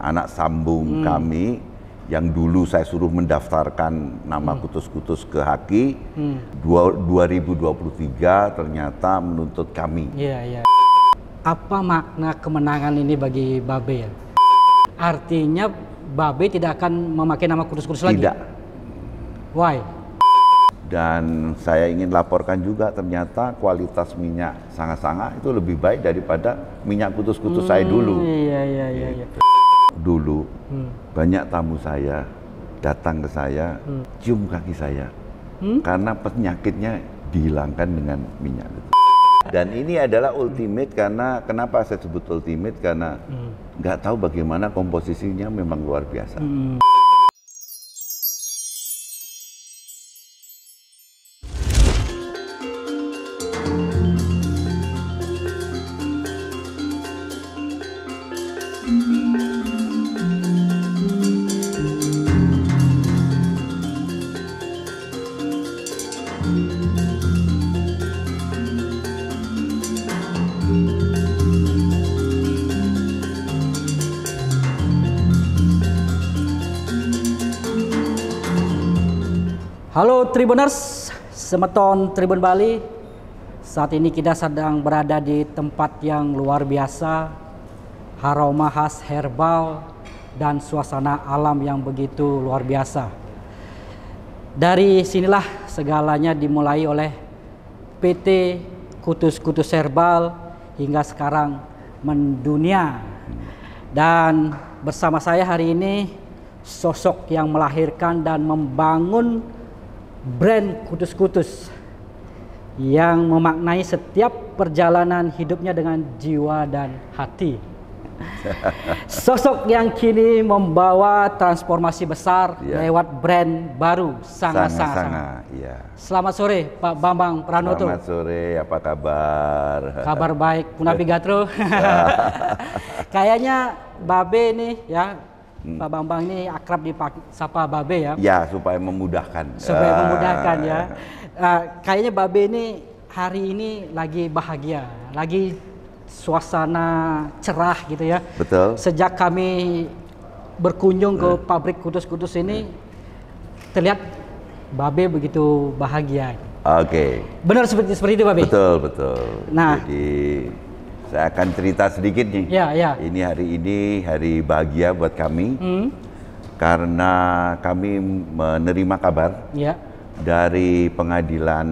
anak sambung kami yang dulu saya suruh mendaftarkan nama Kutus-Kutus ke Haki, 2023 ternyata menuntut kami. Iya. Apa makna kemenangan ini bagi Babe ya? Artinya Babe tidak akan memakai nama Kutus-Kutus lagi? Tidak. Why? Dan saya ingin laporkan juga ternyata kualitas minyak Sanga-Sanga itu lebih baik daripada minyak Kutus-Kutus saya dulu. Iya. Dulu banyak tamu saya datang ke saya, cium kaki saya, karena penyakitnya dihilangkan dengan minyak itu. Dan ini adalah ultimate karena kenapa saya sebut ultimate karena nggak tahu bagaimana komposisinya memang luar biasa. Halo Tribuners, Semeton Tribun Bali. Saat ini kita sedang berada di tempat yang luar biasa, aroma khas herbal dan suasana alam yang begitu luar biasa. Dari sinilah segalanya dimulai oleh PT Kutus-Kutus Herbal hingga sekarang mendunia. Dan bersama saya hari ini sosok yang melahirkan dan membangun brand Kutus-Kutus yang memaknai setiap perjalanan hidupnya dengan jiwa dan hati. Sosok yang kini membawa transformasi besar lewat brand baru Sanga-Sanga. Ya. Selamat sore Pak Bambang Pranoto. Selamat sore, apa kabar? Kabar baik, Punapi Gatro. Kayaknya Babe nih ya, Pak Bambang ini akrab disapa Babe ya. Ya, supaya memudahkan. Supaya memudahkan ya. Kayaknya Babe ini hari ini lagi bahagia, lagi suasana cerah gitu ya. Betul. Sejak kami berkunjung ke pabrik Kutus-Kutus ini, terlihat Babe begitu bahagia. Oke. Benar seperti itu Babe? Betul. Nah, jadi saya akan cerita sedikit nih. Ya. Ini hari bahagia buat kami karena kami menerima kabar dari pengadilan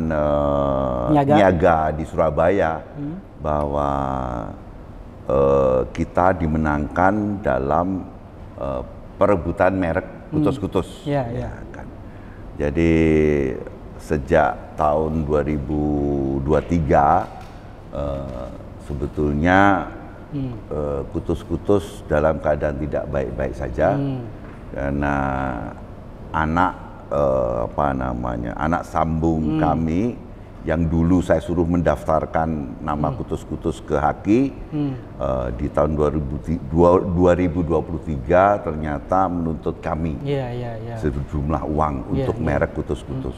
niaga di Surabaya bahwa kita dimenangkan dalam perebutan merek Kutus-Kutus. Ya. Kan. Jadi sejak tahun 2023 sebetulnya Kutus-Kutus dalam keadaan tidak baik-baik saja karena anak sambung kami yang dulu saya suruh mendaftarkan nama Kutus-Kutus ke Haki di tahun 2023 ternyata menuntut kami sejumlah uang untuk merek Kutus-Kutus.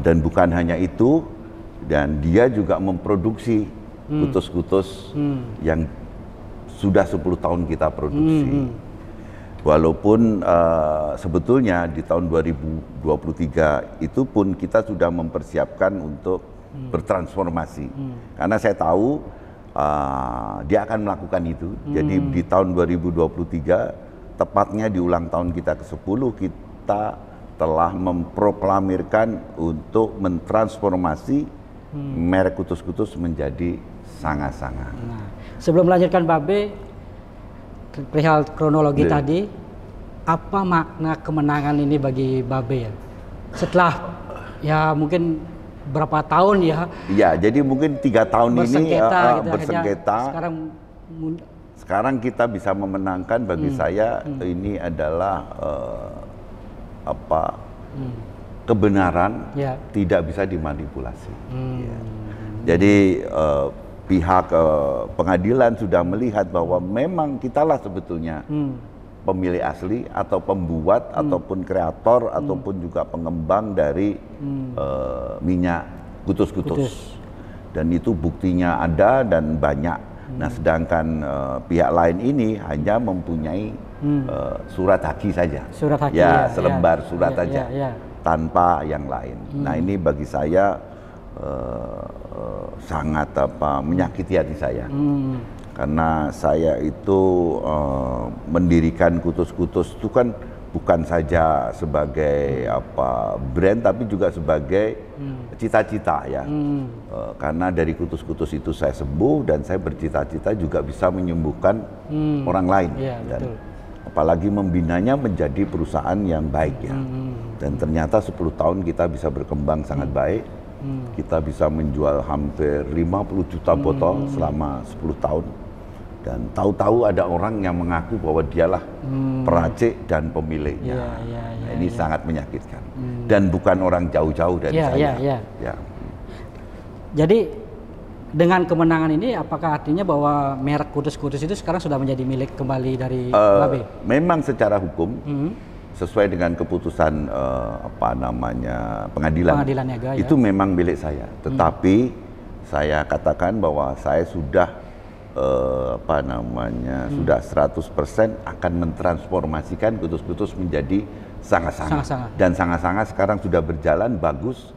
Dan bukan hanya itu, dan dia juga memproduksi Kutus-Kutus yang sudah 10 tahun kita produksi. Walaupun sebetulnya di tahun 2023 itu pun kita sudah mempersiapkan untuk bertransformasi. Karena saya tahu dia akan melakukan itu. Jadi di tahun 2023, tepatnya di ulang tahun kita ke-10, kita telah memproklamirkan untuk mentransformasi merek Kutus-Kutus menjadi Sanga-Sanga. Nah, sebelum melanjutkan Babe, perihal kronologi tadi, apa makna kemenangan ini bagi Babe ya? Setelah ya mungkin berapa tahun ya? Iya, jadi mungkin 3 tahun ini bersengketa. Sekarang kita bisa memenangkan. Bagi saya ini adalah kebenaran tidak bisa dimanipulasi. Ya. Jadi pihak pengadilan sudah melihat bahwa memang kitalah sebetulnya pemilik asli atau pembuat ataupun kreator ataupun juga pengembang dari minyak Kutus-Kutus. Dan itu buktinya ada dan banyak. Nah, sedangkan pihak lain ini hanya mempunyai surat haki saja. Surat haki, ya, selembar surat ya, saja, ya. tanpa yang lain. Nah, ini bagi saya sangat menyakiti hati saya. Karena saya itu mendirikan Kutus-Kutus itu kan bukan saja sebagai brand, tapi juga sebagai cita-cita ya. Karena dari Kutus-Kutus itu saya sembuh dan saya bercita-cita juga bisa menyembuhkan orang lain. Ya, dan betul. apalagi membinanya menjadi perusahaan yang baik ya. Dan ternyata 10 tahun kita bisa berkembang sangat baik. Kita bisa menjual hampir 50 juta botol selama 10 tahun. Dan tahu-tahu ada orang yang mengaku bahwa dialah peracik dan pemiliknya. Nah, ini sangat menyakitkan. Dan bukan orang jauh-jauh dari saya. Ya. Jadi dengan kemenangan ini, apakah artinya bahwa merek Kutus-Kutus itu sekarang sudah menjadi milik kembali dari Babe? Memang secara hukum, sesuai dengan keputusan pengadilan niaga, itu memang milik saya. Tetapi saya katakan bahwa saya sudah sudah 100% akan mentransformasikan Kutus-Kutus menjadi Sanga-Sanga. Dan Sanga-Sanga sekarang sudah berjalan bagus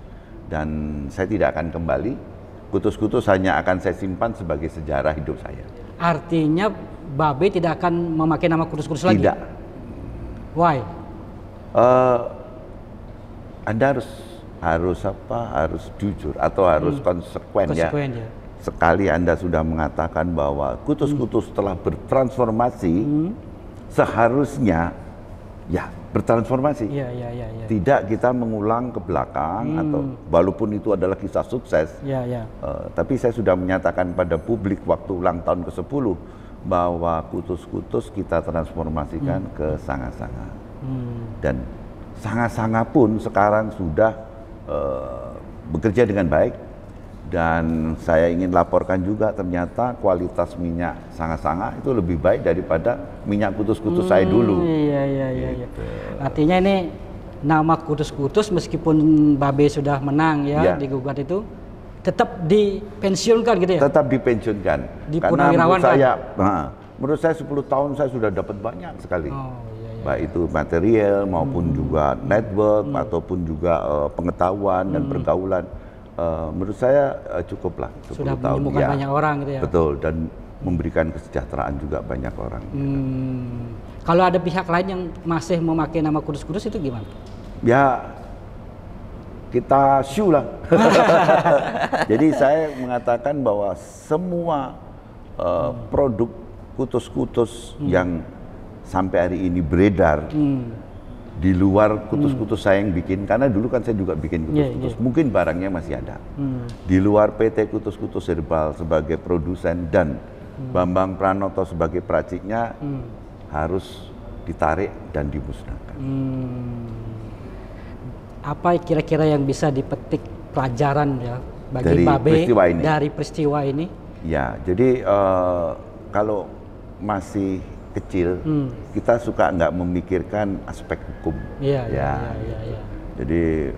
dan saya tidak akan kembali. Kutus-Kutus hanya akan saya simpan sebagai sejarah hidup saya. Artinya Babe tidak akan memakai nama Kutus-Kutus lagi? Tidak. Why? Anda harus jujur atau harus konsekuen ya. Sekali Anda sudah mengatakan bahwa Kutus-Kutus telah bertransformasi, seharusnya ya bertransformasi. Tidak kita mengulang ke belakang atau walaupun itu adalah kisah sukses. Tapi saya sudah menyatakan pada publik waktu ulang tahun ke-10 bahwa Kutus-Kutus kita transformasikan ke Sanga-Sanga. Dan Sanga-Sanga pun sekarang sudah bekerja dengan baik. Dan saya ingin laporkan juga ternyata kualitas minyak Sanga-Sanga itu lebih baik daripada minyak Kutus-Kutus saya dulu. Gitu. Artinya ini nama Kutus-Kutus meskipun Babe sudah menang di gugat itu tetap dipensiunkan gitu ya? Tetap dipensiunkan. Karena menurut saya 10 tahun saya sudah dapat banyak sekali. Baik itu material maupun juga network ataupun juga pengetahuan dan pergaulan. Menurut saya cukuplah 10 sudah tahun. Menyembuhkan banyak orang gitu ya? Betul, dan memberikan kesejahteraan juga banyak orang. Kalau ada pihak lain yang masih memakai nama Kudus-Kudus itu gimana? Ya, kita sue lah. Jadi saya mengatakan bahwa semua produk Kutus-Kutus yang sampai hari ini beredar di luar Kutus-Kutus saya yang bikin, karena dulu kan saya juga bikin Kutus-Kutus, mungkin barangnya masih ada. Di luar PT Kutus-Kutus Herbal sebagai produsen dan Bambang Pranoto sebagai peraciknya harus ditarik dan dimusnahkan. Apa kira-kira yang bisa dipetik pelajaran ya bagi dari Babe dari peristiwa ini? Ya, jadi kalau masih kecil, kita suka nggak memikirkan aspek hukum. Jadi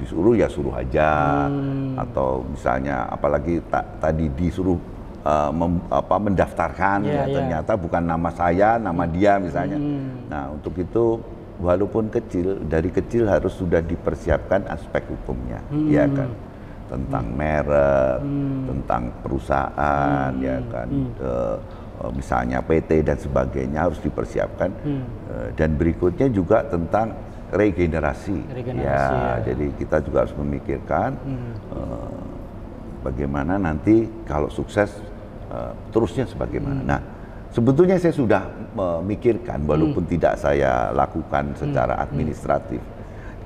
disuruh ya suruh aja, atau misalnya apalagi tadi disuruh mendaftarkan, ternyata bukan nama saya, nama dia misalnya. Nah untuk itu walaupun kecil, dari kecil harus sudah dipersiapkan aspek hukumnya, ya kan, tentang merek, tentang perusahaan, ya kan. Misalnya PT dan sebagainya harus dipersiapkan, dan berikutnya juga tentang regenerasi. Jadi kita juga harus memikirkan bagaimana nanti kalau sukses terusnya sebagaimana. Nah sebetulnya saya sudah memikirkan walaupun tidak saya lakukan secara administratif.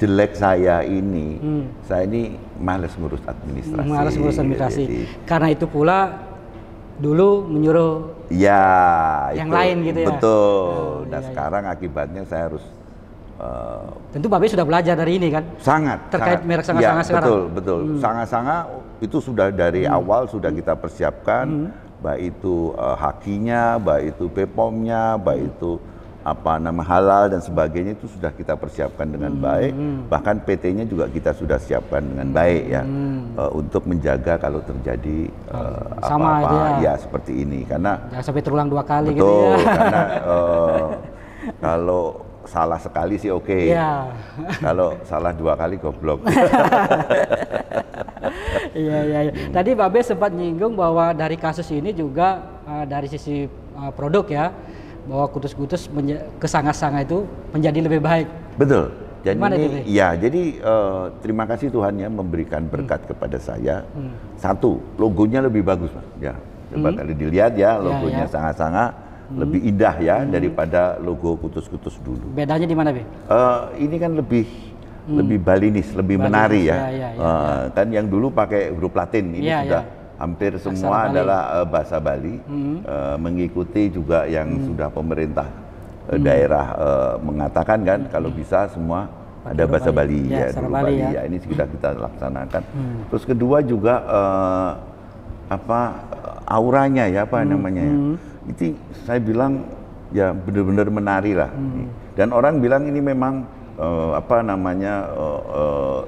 Jelek saya ini, saya ini malas ngurus administrasi. Malas ngurus administrasi. Karena itu pula dulu menyuruh yang lain gitu ya. Betul. Nah sekarang akibatnya saya harus tentu Babe sudah belajar dari ini kan? Sangat. Terkait merek Sanga-Sanga sekarang. Betul. Sanga-Sanga itu sudah dari awal sudah kita persiapkan, baik itu hakinya, baik itu BPOM-nya, baik itu apa nama halal dan sebagainya itu sudah kita persiapkan dengan baik. Bahkan PT-nya juga kita sudah siapkan dengan baik ya, untuk menjaga kalau terjadi apa-apa ya seperti ini, karena jangan sampai terulang 2 kali betul, gitu ya. karena kalau salah sekali sih oke. Ya. Kalau salah 2 kali goblok. Iya. Tadi Babe sempat nyinggung bahwa dari kasus ini juga dari sisi produk ya, bahwa kutus-kutus ke sanga-sanga itu menjadi lebih baik. Betul. Dan gimana ini itu, ya, jadi terima kasih Tuhan ya memberikan berkat kepada saya. Satu, logonya lebih bagus, Mas. Ya, coba kali dilihat ya, logonya sanga-sanga lebih indah ya daripada logo kutus-kutus dulu. Bedanya di mana, Be? Ini kan lebih balinis, lebih menari ya. Kan yang dulu pakai huruf Latin, ini sudah hampir semua adalah bahasa Bali, mengikuti juga yang sudah pemerintah daerah mengatakan kan, kalau bisa semua ada bahasa Bali ya, dulu Bali ya. Ini sudah kita laksanakan. Terus kedua juga auranya ya, apa namanya ya, itu saya bilang ya benar-benar menari lah. Dan orang bilang ini memang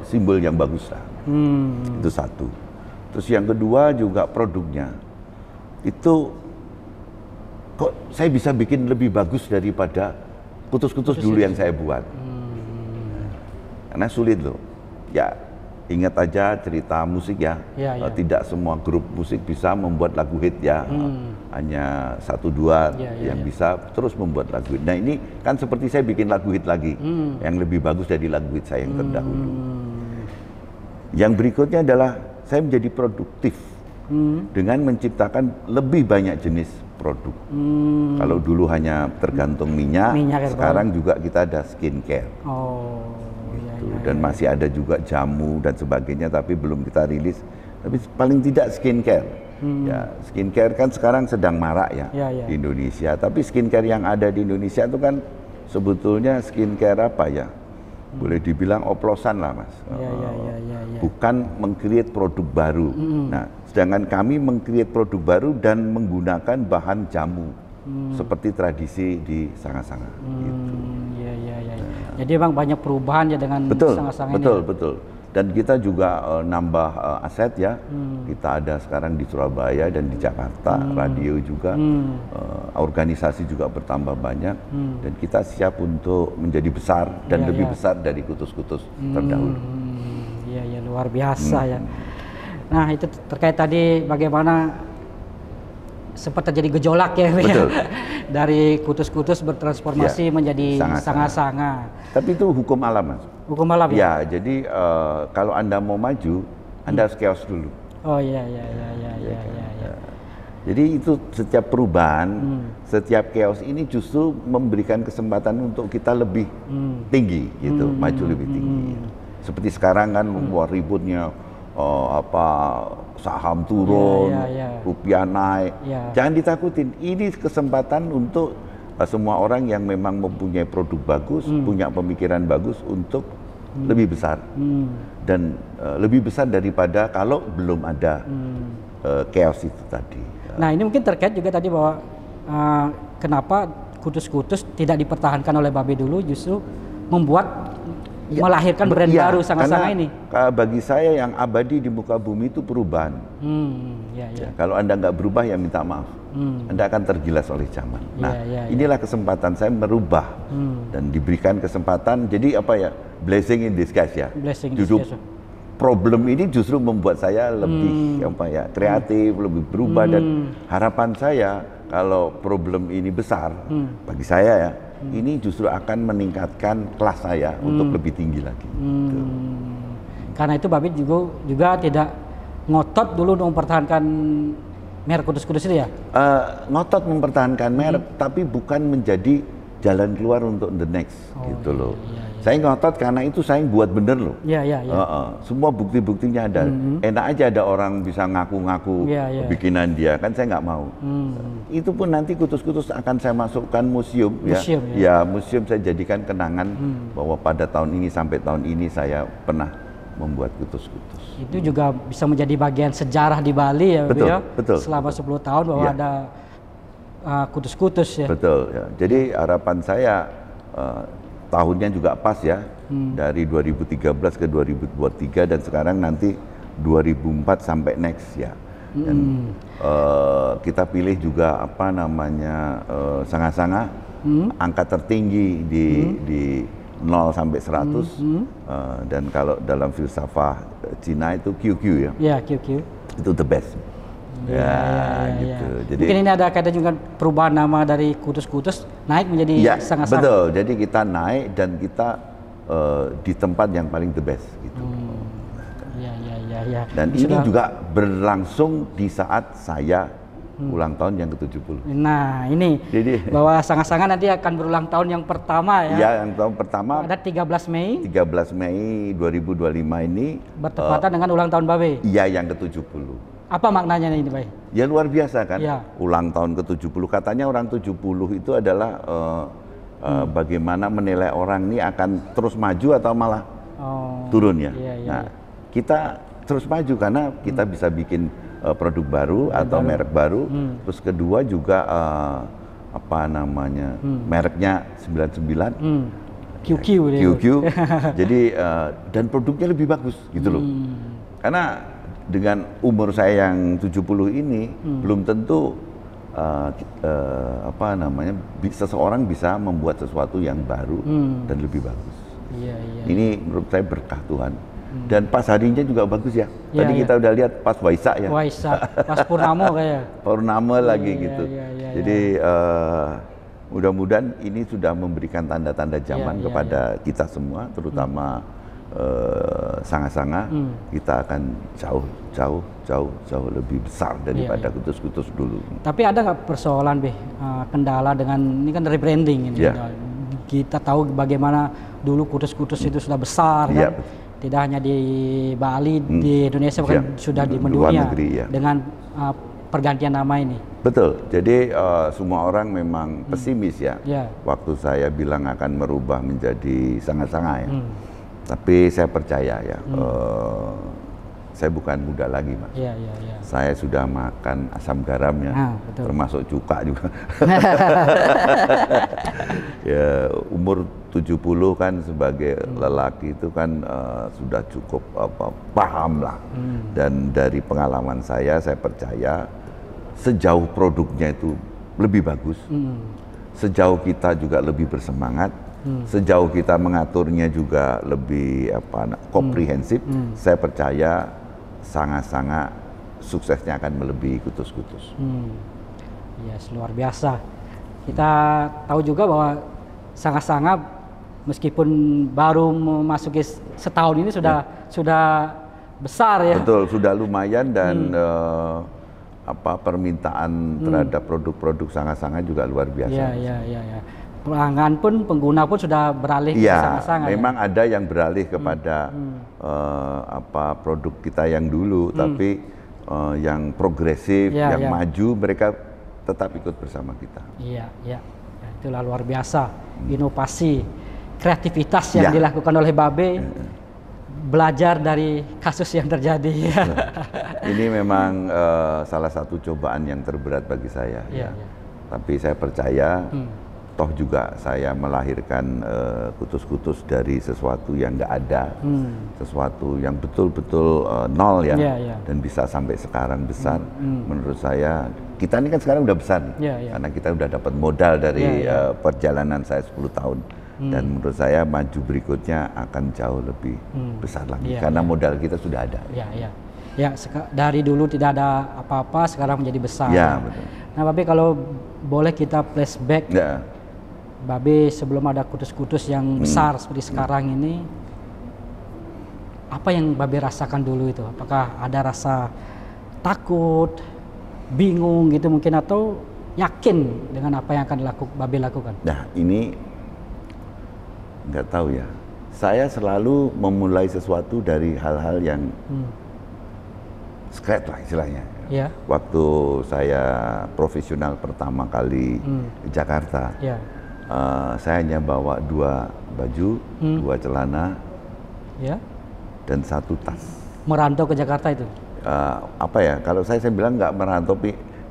simbol yang bagus lah. Itu satu. Terus yang kedua juga produknya itu kok saya bisa bikin lebih bagus daripada kutus-kutus dulu yang saya buat. Karena sulit loh. Ya ingat aja cerita musik ya. Tidak semua grup musik bisa membuat lagu hit ya. Hanya 1-2 yang bisa terus membuat lagu hit. Nah ini kan seperti saya bikin lagu hit lagi yang lebih bagus dari lagu hit saya yang terdahulu. Yang berikutnya adalah saya menjadi produktif dengan menciptakan lebih banyak jenis produk. Kalau dulu hanya tergantung minyak sekarang juga kita ada skincare. Dan masih ada juga jamu dan sebagainya, tapi belum kita rilis. Tapi paling tidak skincare. Ya, skincare kan sekarang sedang marak ya di Indonesia. Tapi skincare yang ada di Indonesia itu kan sebetulnya skincare apa ya? Boleh dibilang oplosan lah, Mas. Bukan meng-create produk baru. Nah, sedangkan kami meng-create produk baru dan menggunakan bahan jamu seperti tradisi di sanga-sanga. Gitu. Jadi memang banyak perubahan ya dengan sanga-sanga ini. Betul. Dan kita juga nambah aset ya. Kita ada sekarang di Surabaya dan di Jakarta, radio juga, organisasi juga bertambah banyak, dan kita siap untuk menjadi besar dan lebih besar dari kutus-kutus terdahulu. Iya, luar biasa ya. Nah itu terkait tadi bagaimana sempat terjadi gejolak ya, dari kutus-kutus bertransformasi menjadi sanga-sanga. Tapi itu hukum alam, Mas. Hukum alam ya? Ya, jadi kalau Anda mau maju, Anda harus chaos dulu. Oh iya. Jadi itu setiap perubahan, setiap chaos ini justru memberikan kesempatan untuk kita lebih tinggi, gitu, maju lebih tinggi. Seperti sekarang kan ributnya saham turun, rupiah naik. Jangan ditakutin. Ini kesempatan untuk semua orang yang memang mempunyai produk bagus, punya pemikiran bagus untuk lebih besar. Dan lebih besar daripada kalau belum ada chaos itu tadi. Nah ini mungkin terkait juga tadi bahwa kenapa kutus-kutus tidak dipertahankan oleh Babe dulu, justru membuat melahirkan brand baru sanga-sanga ini. Bagi saya yang abadi di muka bumi itu perubahan. Kalau Anda nggak berubah ya minta maaf. Anda akan tergilas oleh zaman. Nah, inilah kesempatan saya merubah dan diberikan kesempatan. Jadi apa ya, blessing in disguise ya. Problem ini justru membuat saya lebih kreatif, lebih berubah, dan harapan saya kalau problem ini besar bagi saya ya, ini justru akan meningkatkan kelas saya untuk lebih tinggi lagi. Karena itu Babe juga tidak ngotot dulu mempertahankan merek kutus-kutus itu ya? Ngotot mempertahankan merek, tapi bukan menjadi jalan keluar untuk the next, gitu loh. Saya ngotot karena itu saya buat bener loh. Semua bukti-buktinya ada. Enak aja ada orang bisa ngaku-ngaku bikinan dia, kan saya nggak mau. Itu pun nanti kutus-kutus akan saya masukkan museum ya. Museum saya jadikan kenangan bahwa pada tahun ini sampai tahun ini saya pernah membuat kutus-kutus. Itu juga bisa menjadi bagian sejarah di Bali ya, betul. Selama 10 tahun bahwa ada Kudus-Kudus ya. Betul ya. Jadi harapan saya tahunnya juga pas ya, dari 2013 ke 2023 dan sekarang nanti 2004 sampai next ya. Dan kita pilih juga apa namanya Sanga-Sanga, angka tertinggi di 0 sampai 100 dan kalau dalam filsafat Cina itu QQ ya. Ya, QQ. Itu the best. Gitu. Jadi mungkin ini ada kaitan juga perubahan nama dari Kudus-Kudus naik menjadi Sanga-Sanga. Betul. Jadi kita naik dan kita di tempat yang paling the best gitu. Ya. Dan ini juga berlangsung di saat saya ulang tahun yang ke-70. Nah, ini jadi bahwa Sanga-Sanga nanti akan berulang tahun yang pertama ya. Iya, yang tahun pertama ada 13 Mei. 13 Mei 2025 ini bertepatan dengan ulang tahun Babe. Iya, yang ke-70. Apa maknanya ini, Bay? Ya luar biasa kan, ya. Ulang tahun ke-70. Katanya orang 70 itu adalah bagaimana menilai orang ini akan terus maju atau malah turun ya. Nah, kita terus maju karena kita bisa bikin produk baru atau merek baru. Terus kedua juga apa namanya, mereknya 99. QQ. QQ. Jadi dan produknya lebih bagus gitu loh. Karena dengan umur saya yang 70 ini belum tentu apa namanya seseorang bisa membuat sesuatu yang baru dan lebih bagus. Ini menurut saya berkah Tuhan. Dan pas harinya juga bagus ya. Tadi kita udah lihat pas Waisak ya. Waisak, pas Purnama kayak. Purnama lagi gitu. Jadi mudah-mudahan ini sudah memberikan tanda-tanda zaman kepada kita semua, terutama Sanga-Sanga. Kita akan jauh lebih besar daripada Kudus-Kudus dulu. Tapi ada nggak persoalan kendala dengan ini kan rebranding ini? Kita tahu bagaimana dulu Kudus-Kudus itu sudah besar kan? Tidak hanya di Bali, di Indonesia bahkan sudah di mendunia dengan pergantian nama ini. Betul. Jadi semua orang memang pesimis ya. Waktu saya bilang akan merubah menjadi Sanga-Sanga ya. Tapi saya percaya ya, saya bukan muda lagi, Mas. Saya sudah makan asam garam ya, termasuk cuka juga. Ya, umur 70 kan sebagai lelaki itu kan sudah cukup paham lah. Dan dari pengalaman saya percaya sejauh produknya itu lebih bagus, sejauh kita juga lebih bersemangat, sejauh kita mengaturnya juga lebih komprehensif, saya percaya Sanga-Sanga suksesnya akan melebihi Kudus-Kudus. Yes, luar biasa. Kita tahu juga bahwa Sanga-Sanga meskipun baru memasuki setahun ini sudah besar ya. Betul, sudah lumayan dan permintaan terhadap produk-produk Sanga-Sanga juga luar biasa. Pelanggan pun, pengguna pun sudah beralih ke Sanga-Sanga. Memang ada yang beralih kepada produk kita yang dulu, tapi yang progresif, yang maju, mereka tetap ikut bersama kita. Itulah luar biasa, inovasi, kreativitas yang dilakukan oleh Babe, belajar dari kasus yang terjadi. Ini memang salah satu cobaan yang terberat bagi saya. Tapi saya percaya, toh juga saya melahirkan Kudus-Kudus dari sesuatu yang nggak ada, sesuatu yang betul-betul nol ya, dan bisa sampai sekarang besar. Menurut saya kita ini kan sekarang udah besar nih, karena kita udah dapat modal dari perjalanan saya 10 tahun. Dan menurut saya maju berikutnya akan jauh lebih besar lagi, karena modal kita sudah ada. Dari dulu tidak ada apa-apa, sekarang menjadi besar. Betul. Nah, Babe, kalau boleh kita flashback, Babe sebelum ada Kudus-Kudus yang besar seperti sekarang ini, apa yang Babe rasakan dulu itu? Apakah ada rasa takut, bingung gitu mungkin, atau yakin dengan apa yang akan Babe lakukan? Nah, ini nggak tahu ya. Saya selalu memulai sesuatu dari hal-hal yang scratch lah istilahnya. Waktu saya profesional pertama kali di Jakarta, saya hanya bawa 2 baju, 2 celana, dan 1 tas. Merantau ke Jakarta itu? Kalau saya bilang nggak merantau,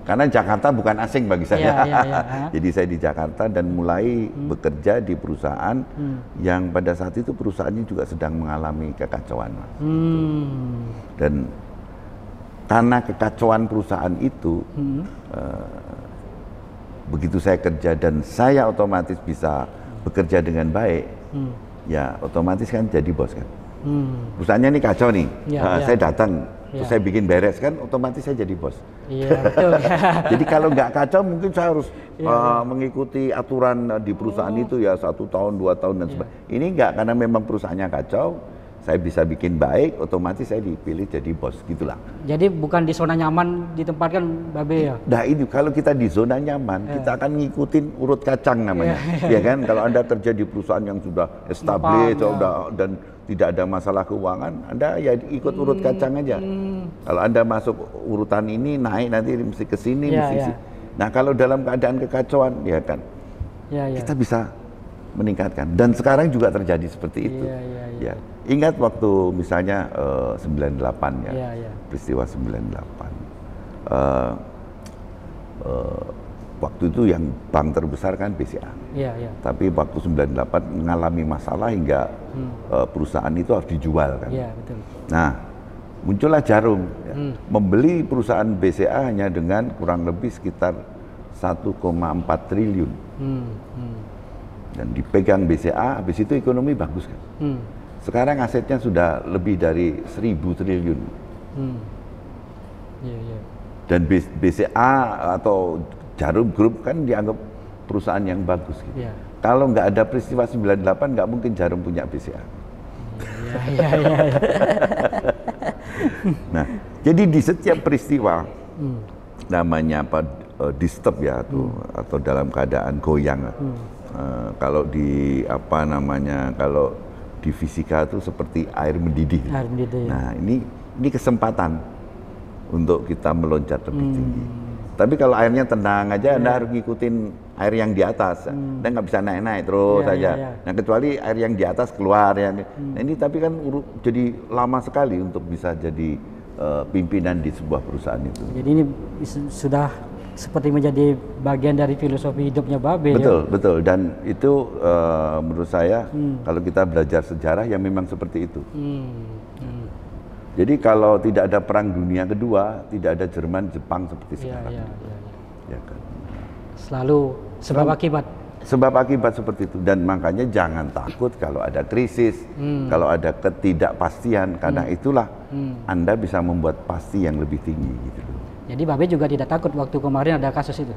Karena Jakarta bukan asing bagi saya. Jadi saya di Jakarta dan mulai bekerja di perusahaan yang pada saat itu perusahaannya juga sedang mengalami kekacauan, Mas. Dan karena kekacauan perusahaan itu, begitu saya kerja dan saya otomatis bisa bekerja dengan baik, ya otomatis kan jadi bos kan. Perusahaannya ini kacau nih, saya datang, terus saya bikin beres kan, otomatis saya jadi bos. Iya, betul. Jadi kalau nggak kacau mungkin saya harus mengikuti aturan di perusahaan itu ya 1 tahun, 2 tahun dan sebagainya. Ini nggak, karena memang perusahaannya kacau, saya bisa bikin baik, otomatis saya dipilih jadi bos, gitulah. Jadi bukan di zona nyaman ditempatkan Babe ya? Nah ini kalau kita di zona nyaman, kita akan ngikutin urut kacang namanya, ya kan? Kalau Anda kerja di perusahaan yang sudah established, dan tidak ada masalah keuangan, Anda ya ikut urut kacang aja. Kalau Anda masuk urutan ini, naik nanti mesti ke sini, mesti. Nah kalau dalam keadaan kekacauan, ya kan, kita bisa meningkatkan. Dan sekarang juga terjadi seperti itu. Ya. Ingat waktu misalnya 98 ya, peristiwa 98. Waktu itu yang bank terbesar kan BCA. Tapi waktu 98 mengalami masalah hingga perusahaan itu harus dijual kan. Betul. Nah, muncullah Jarum membeli perusahaan BCA hanya dengan kurang lebih sekitar 1,4 triliun. Dan dipegang BCA, habis itu ekonomi bagus kan. Sekarang asetnya sudah lebih dari 1.000 triliun. Dan BCA atau Jarum Group kan dianggap perusahaan yang bagus gitu. Kalau nggak ada peristiwa 98, nggak mungkin Jarum punya BCA. Nah, jadi di setiap peristiwa namanya apa, disturb ya, atau dalam keadaan goyang. Kalau di apa namanya, kalau di fisika itu seperti air mendidih. Nah, ini kesempatan untuk kita meloncat lebih tinggi. Tapi kalau airnya tenang aja, Anda harus ngikutin air yang di atas. Anda nggak bisa naik-naik terus saja. Nah, kecuali air yang di atas keluar. Nah, ini tapi kan jadi lama sekali untuk bisa jadi pimpinan di sebuah perusahaan itu. Jadi ini sudah seperti menjadi bagian dari filosofi hidupnya Babe. Betul. Dan itu menurut saya kalau kita belajar sejarah ya memang seperti itu. Jadi kalau tidak ada Perang Dunia Kedua, tidak ada Jerman, Jepang seperti sekarang. Ya kan? Selalu sebab akibat. Sebab akibat seperti itu. Dan makanya jangan takut kalau ada krisis, kalau ada ketidakpastian, karena itulah Anda bisa membuat pasti yang lebih tinggi gitu loh. Jadi Babe juga tidak takut waktu kemarin ada kasus itu?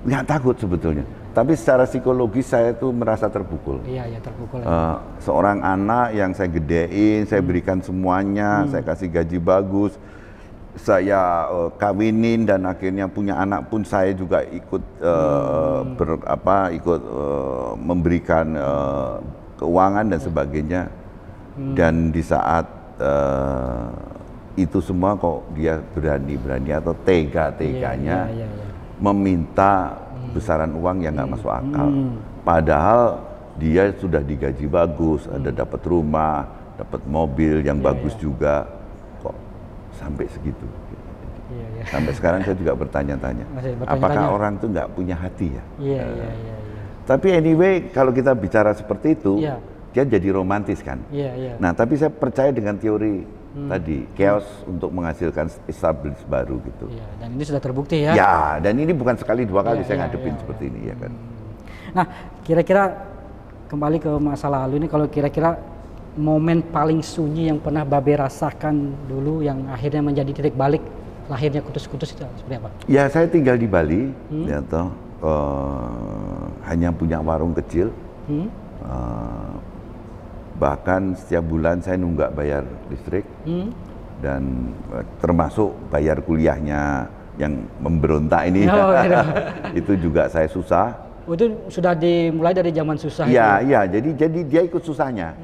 Nggak takut sebetulnya. Tapi secara psikologis saya tuh merasa terpukul. Terpukul. Seorang anak yang saya gedein, saya berikan semuanya, saya kasih gaji bagus, saya kawinin dan akhirnya punya anak pun saya juga ikut memberikan keuangan dan sebagainya. Dan di saat itu semua kok dia berani-berani atau tega-teganya meminta besaran uang yang nggak masuk akal. Padahal dia sudah digaji bagus, ada dapat rumah, dapat mobil yang bagus juga, kok sampai segitu. Sampai sekarang saya juga bertanya-tanya, apakah orang itu nggak punya hati ya? Tapi anyway, kalau kita bicara seperti itu, dia jadi romantis kan. Nah, tapi saya percaya dengan teori tadi, chaos untuk menghasilkan established baru gitu. Dan ini sudah terbukti ya. Dan ini bukan sekali 2 kali saya ngadepin seperti ini ya kan. Nah, kira-kira kembali ke masa lalu ini, kalau kira-kira momen paling sunyi yang pernah Babe rasakan dulu yang akhirnya menjadi titik balik lahirnya Kutus-Kutus itu seperti apa? Ya, saya tinggal di Bali, ya toh, hanya punya warung kecil. Bahkan setiap bulan saya nunggak bayar listrik dan termasuk bayar kuliahnya yang memberontak ini. Itu juga saya susah. Itu sudah dimulai dari zaman susah. Iya, jadi dia ikut susahnya.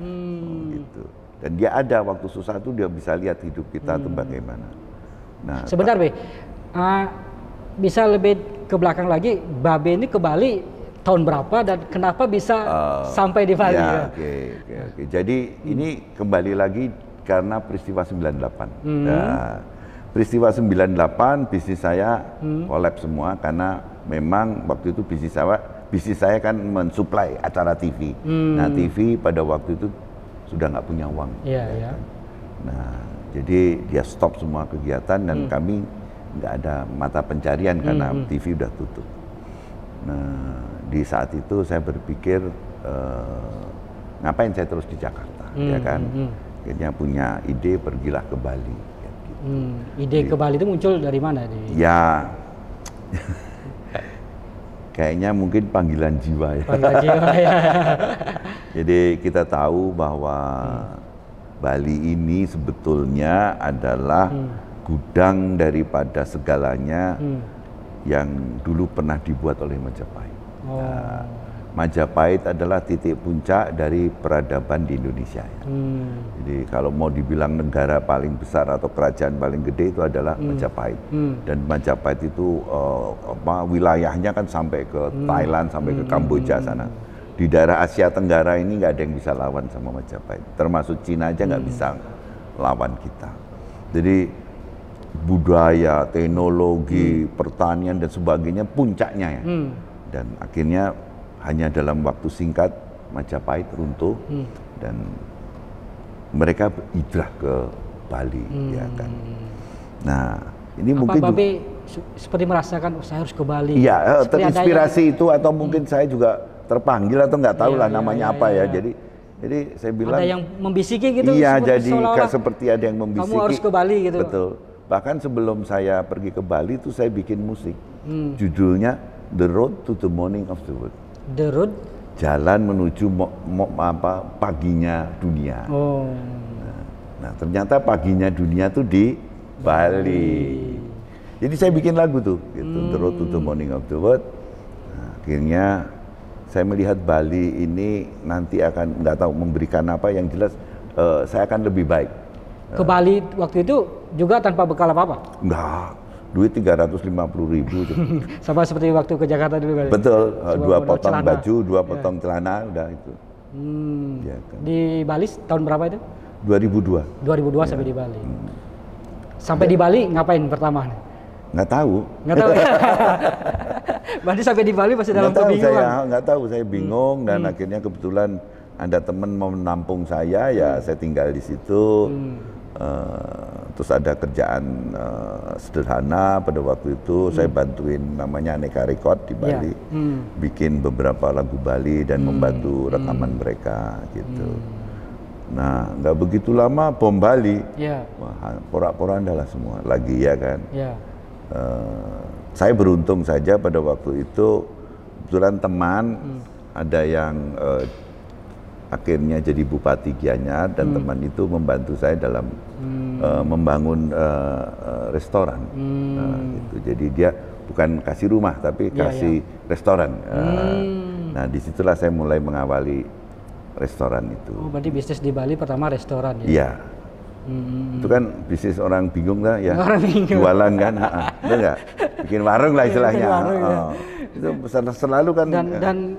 Gitu. Dan dia ada waktu susah itu dia bisa lihat hidup kita itu bagaimana. Nah, sebentar Be, bisa lebih ke belakang lagi, Babe ini ke Bali tahun berapa dan kenapa bisa sampai di Bali? Oke. Jadi ini kembali lagi karena peristiwa 98. Nah, peristiwa 98 bisnis saya collapse semua karena memang waktu itu bisnis saya kan mensuplai acara TV. Nah TV pada waktu itu sudah nggak punya uang. Nah jadi dia stop semua kegiatan dan kami nggak ada mata pencarian karena TV udah tutup. Nah di saat itu saya berpikir ngapain saya terus di Jakarta, ya kan? Akhirnya punya ide pergilah ke Bali. Ide ke Bali itu muncul dari mana? Ya, kayaknya mungkin panggilan jiwa ya. Panggilan jiwa ya. Jadi kita tahu bahwa Bali ini sebetulnya adalah gudang daripada segalanya yang dulu pernah dibuat oleh Majapahit. Nah, Majapahit adalah titik puncak dari peradaban di Indonesia. Jadi kalau mau dibilang negara paling besar atau kerajaan paling gede itu adalah Majapahit. Dan Majapahit itu wilayahnya kan sampai ke Thailand, sampai ke Kamboja sana. Di daerah Asia Tenggara ini nggak ada yang bisa lawan sama Majapahit. Termasuk Cina aja nggak bisa lawan kita. Jadi budaya, teknologi, pertanian dan sebagainya puncaknya ya. Dan akhirnya hanya dalam waktu singkat Majapahit runtuh dan mereka hijrah ke Bali, ya kan. Nah, ini mungkin Babe seperti merasakan saya harus ke Bali. Iya, terinspirasi itu atau mungkin saya juga terpanggil atau nggak tahu lah namanya apa ya. Jadi saya bilang ada yang membisiki gitu. Iya, jadi seperti ada yang membisiki. Kamu harus ke Bali gitu. Betul. Bahkan sebelum saya pergi ke Bali itu saya bikin musik. Judulnya The Road to the Morning of the World. The Road? Jalan menuju paginya dunia. Nah, ternyata paginya dunia tuh di Bali. Jadi saya bikin lagu tuh, gitu, The Road to the Morning of the World. Nah, akhirnya saya melihat Bali ini nanti akan nggak tahu memberikan apa, yang jelas saya akan lebih baik. Ke Bali waktu itu juga tanpa bekal apa-apa? Enggak. Duit 350.000. Sama seperti waktu ke Jakarta dulu kali. Betul, 2 potong celana. Baju, 2 potong celana, udah itu. Ya, kan. Di Bali tahun berapa itu? 2002. 2002 sampai di Bali. Sampai di Bali ngapain pertama? Nggak tahu. Nggak tahu. Berarti sampai di Bali masih dalam kebingungan. Nggak tahu, saya bingung dan akhirnya kebetulan ada teman mau menampung saya, ya saya tinggal di situ. Terus ada kerjaan sederhana pada waktu itu, saya bantuin namanya Aneka Record di Bali, bikin beberapa lagu Bali dan membantu rekaman mereka gitu. Nah, nggak begitu lama bom Bali, wah, porak-poranda lah semua lagi, ya kan. Saya beruntung saja pada waktu itu kebetulan teman ada yang akhirnya jadi Bupati Gianyar dan teman itu membantu saya dalam membangun restoran. Gitu. Jadi dia bukan kasih rumah tapi kasih restoran. Nah disitulah saya mulai mengawali restoran itu. Oh, berarti bisnis di Bali pertama restoran ya? Iya. Itu kan bisnis orang bingung lah ya, jualan kan, betul nggak? Bikin warung lah istilahnya. Itu selalu kan. Dan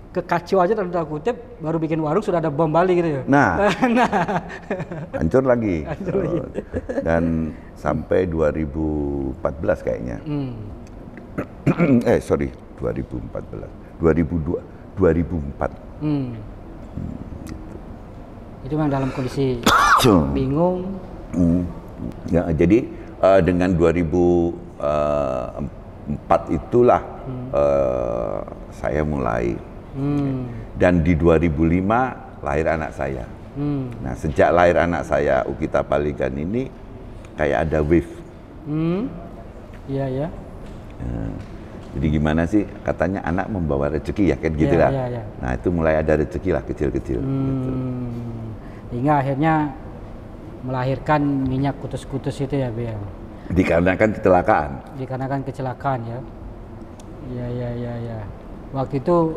kekacau aja tanda kutip baru bikin warung sudah ada bom Bali gitu ya. Nah. Hancur lagi. Dan sampai 2014 kayaknya. 2014. 2004. Itu memang dalam kondisi bingung. Ya, jadi dengan 2004 itulah saya mulai. Dan di 2005 lahir anak saya. Nah, sejak lahir anak saya, Ukita Paligan ini kayak ada wave. Iya ya. Jadi gimana sih, katanya anak membawa rezeki ya, kan gitu lah. Ya. Nah, itu mulai ada rezeki lah kecil-kecil. Gitu. Hingga akhirnya melahirkan minyak kutus-kutus itu ya, Bel. Dikarenakan kecelakaan. Dikarenakan kecelakaan ya. Iya. Waktu itu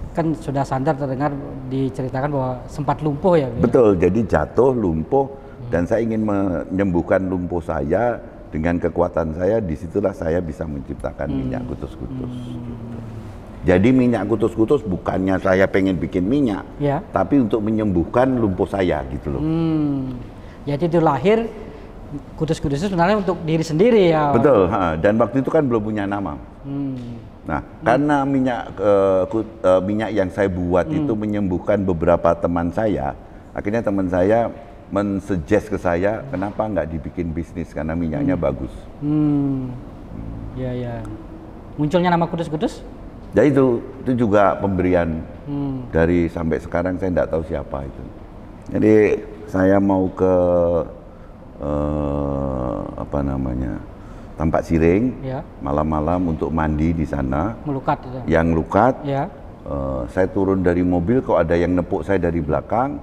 kan sudah sadar, terdengar diceritakan bahwa sempat lumpuh ya, Bel. Betul, jadi jatuh, lumpuh, dan saya ingin menyembuhkan lumpuh saya dengan kekuatan saya. Disitulah saya bisa menciptakan minyak kutus-kutus. Gitu. Jadi minyak kutus-kutus bukannya saya pengen bikin minyak, tapi untuk menyembuhkan lumpuh saya gitu loh. Jadi itu lahir kudus-kudus itu sebenarnya untuk diri sendiri ya. Betul, dan waktu itu kan belum punya nama. Nah, karena minyak yang saya buat itu menyembuhkan beberapa teman saya, akhirnya teman saya mensuggest ke saya, kenapa nggak dibikin bisnis karena minyaknya bagus. Ya ya. Munculnya nama kudus-kudus? Ya itu juga pemberian dari sampai sekarang saya nggak tahu siapa itu. Jadi saya mau ke Tampak Siring ya. Malam-malam untuk mandi di sana. Melukat itu. Yang lukat. Ya. Saya turun dari mobil, kok ada yang nepuk saya dari belakang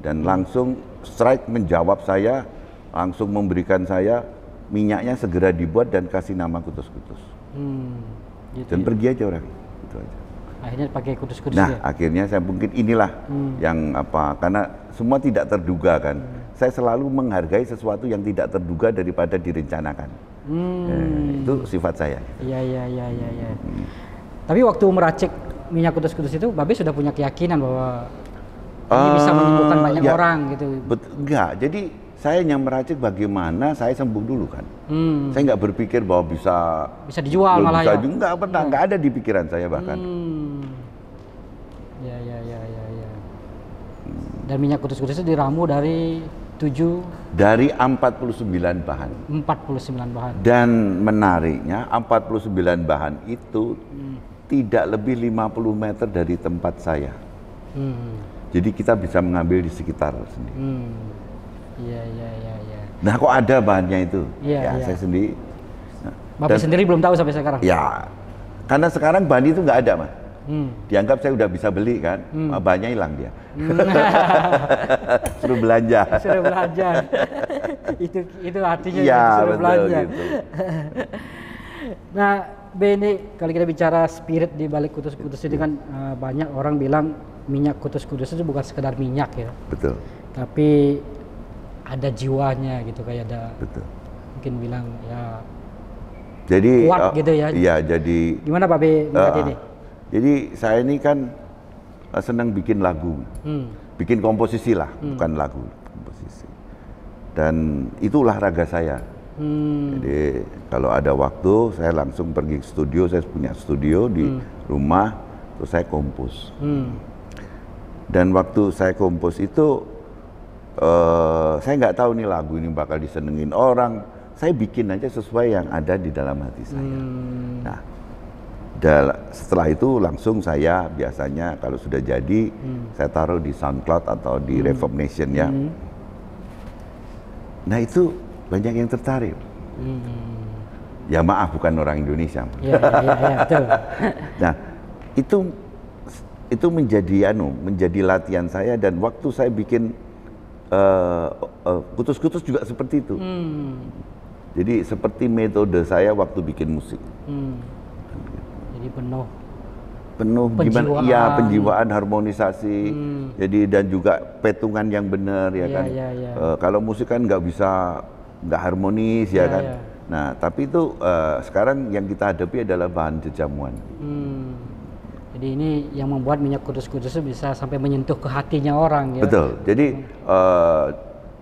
dan langsung strike menjawab saya, langsung memberikan saya minyaknya segera dibuat dan kasih nama kudus-kudus. Gitu Dan ya. pergi aja orang. Itu aja. Akhirnya pakai kudus-kudus Nah, ya. akhirnya saya mungkin inilah yang karena semua tidak terduga kan. Saya selalu menghargai sesuatu yang tidak terduga daripada direncanakan. Itu sifat saya. Iya. Tapi waktu meracik minyak kudus-kudus itu, Babe sudah punya keyakinan bahwa ini bisa menyembuhkan banyak orang gitu. Enggak, jadi saya yang meracik bagaimana saya sembuh dulu kan. Saya nggak berpikir bahwa bisa dijual malah ya. Enggak pernah, nggak ada di pikiran saya bahkan. Ya. Dan minyak kudus-kudus itu diramu dari 49 bahan. 49 bahan. Dan menariknya 49 bahan itu tidak lebih 50 meter dari tempat saya. Jadi kita bisa mengambil di sekitar sendiri. Iya. Nah, kok ada bahannya itu? Iya. Saya sendiri. Nah, Bapak sendiri belum tahu sampai sekarang? Ya, karena sekarang bahan itu nggak ada, Mas. Dianggap saya udah bisa beli kan, bahannya hilang dia. Suruh belanja. Suruh belanja. itu artinya ya, suruh betul, belanja. Gitu. Nah, Beni, kalau kita bicara spirit di balik kudus-kudus ini kan banyak orang bilang minyak kudus-kudus itu bukan sekedar minyak ya. Betul. Tapi ada jiwanya gitu, kayak ada. Betul. Mungkin bilang ya. Jadi kuat gitu ya. Iya, jadi. Gimana Pak Be melihat ini? Jadi saya ini kan senang bikin lagu, bikin komposisi lah, bukan lagu, komposisi. Dan itu olahraga saya. Jadi kalau ada waktu saya langsung pergi ke studio, saya punya studio di rumah, terus saya kompos. Dan waktu saya kompos itu, saya nggak tahu nih lagu ini bakal disenengin orang. Saya bikin aja sesuai yang ada di dalam hati saya. Nah, setelah itu langsung saya biasanya kalau sudah jadi, saya taruh di SoundCloud atau di Reverb Nation ya. Nah itu banyak yang tertarik. Ya maaf, bukan orang Indonesia. Ya, betul. Nah itu menjadi latihan saya, dan waktu saya bikin kutus-kutus juga seperti itu. Jadi seperti metode saya waktu bikin musik. Jadi penuh gimana? Iya, penjiwaan, harmonisasi. Jadi dan juga petungan yang benar ya kan. Kalau musik kan nggak bisa nggak harmonis ya kan. Nah tapi itu sekarang yang kita hadapi adalah bahan jejamuan. Jadi ini yang membuat minyak kudus-kudus itu bisa sampai menyentuh ke hatinya orang ya. Betul. Jadi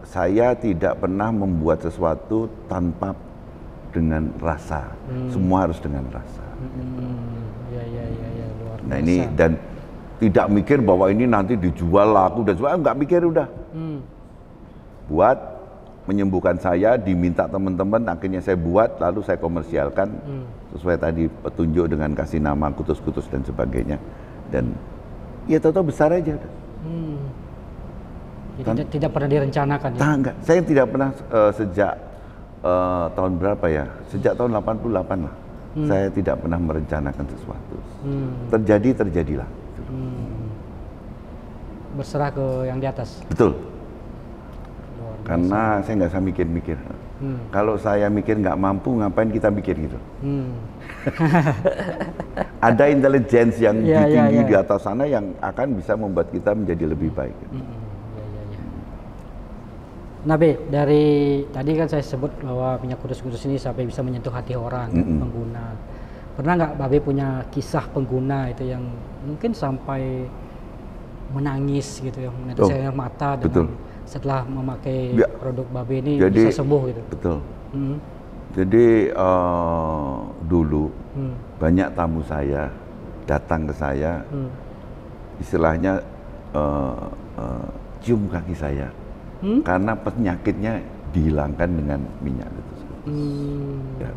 saya tidak pernah membuat sesuatu tanpa dengan rasa. Semua harus dengan rasa. Ya, luar biasa. Nah ini, dan tidak mikir bahwa ini nanti dijual laku dan sebagainya, nggak mikir udah. Buat menyembuhkan saya, diminta teman-teman, akhirnya saya buat, lalu saya komersialkan sesuai tadi petunjuk dengan kasih nama kutus-kutus dan sebagainya. Dan ya tahu-tahu besar aja. Jadi tidak pernah direncanakan ya? Enggak, saya tidak pernah sejak tahun berapa ya, sejak tahun 88 lah. Saya tidak pernah merencanakan sesuatu. Terjadilah. Berserah ke yang di atas? Betul. Karena saya nggak usah mikir-mikir. Kalau saya mikir nggak mampu, ngapain kita mikir gitu? Ada intelijensi yang tinggi di atas sana yang akan bisa membuat kita menjadi lebih baik. Nah Be, dari tadi kan saya sebut bahwa minyak kudus-kudus ini sampai bisa menyentuh hati orang, pengguna. Pernah nggak Babe punya kisah pengguna itu yang mungkin sampai menangis gitu ya, menetes air mata setelah memakai Ya. produk Babe ini Jadi, bisa sembuh gitu? Betul. Hmm. Jadi dulu banyak tamu saya datang ke saya, istilahnya cium kaki saya, karena penyakitnya dihilangkan dengan minyak itu. Ya.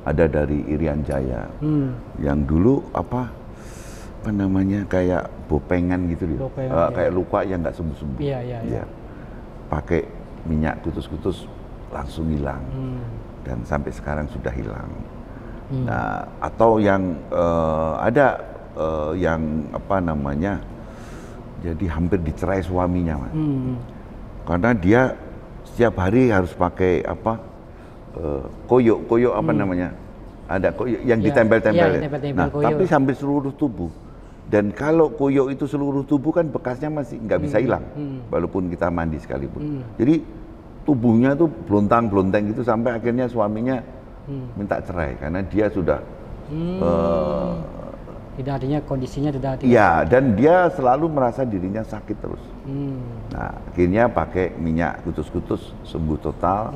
Ada dari Irian Jaya, yang dulu apa namanya kayak bopengan gitu dia, kayak luka yang nggak sembuh-sembuh. Iya. Pakai minyak kutus-kutus langsung hilang. Dan sampai sekarang sudah hilang. Nah, atau yang ada yang apa namanya, jadi hampir dicerai suaminya, Mas. Karena dia setiap hari harus pakai apa, koyo apa namanya, ada koyo yang ditempel-tempel. Nah, koyo. tapi sampai seluruh tubuh. Dan kalau koyo itu seluruh tubuh kan bekasnya masih nggak bisa hilang, walaupun kita mandi sekalipun. Jadi tubuhnya tuh blontang-blonteng gitu sampai akhirnya suaminya minta cerai karena dia sudah tidak, artinya kondisinya tidak. Iya, dan dia selalu merasa dirinya sakit terus. Nah, akhirnya pakai minyak kutus-kutus sembuh total